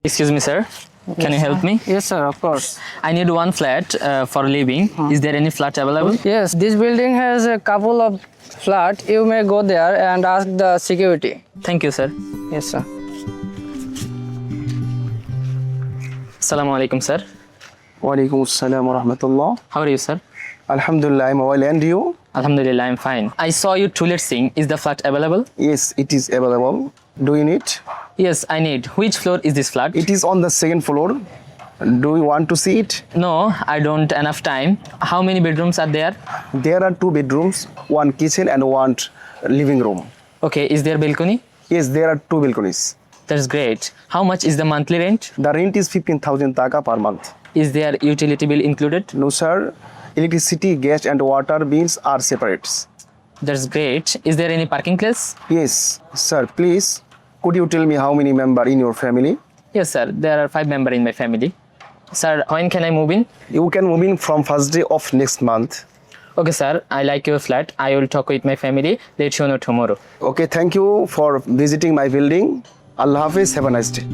Excuse me, sir. Can you help me? Yes, sir, of course. I need one flat for living. Is there any flat available? Yes, this building has a couple of flats. You may go there and ask the security. Thank you, sir. Yes, sir. Assalamu alaikum, sir. Walaikum assalam wa rahmatullah. How are you, sir? Alhamdulillah, I'm well. And you? Alhamdulillah, I'm fine. I saw you toilet sing. Is the flat available? Yes, it is available. Do you need? Yes, I need. Which floor is this flat? It is on the second floor. Do you want to see it? No, I don't enough time. How many bedrooms are there? There are 2 bedrooms, 1 kitchen and 1 living room. Okay, is there balcony? Yes, there are 2 balconies. That's great. How much is the monthly rent? The rent is 15,000 taka per month. Is there utility bill included? No, sir. Electricity, gas and water bills are separate. That's great. Is there any parking place? Yes, sir. Please, could you tell me how many members in your family? Yes, sir. There are 5 members in my family. Sir, when can I move in? You can move in from first day of next month. Okay, sir. I like your flat. I will talk with my family. Let you know tomorrow. Okay, thank you for visiting my building. Allah Hafiz. Have a nice day.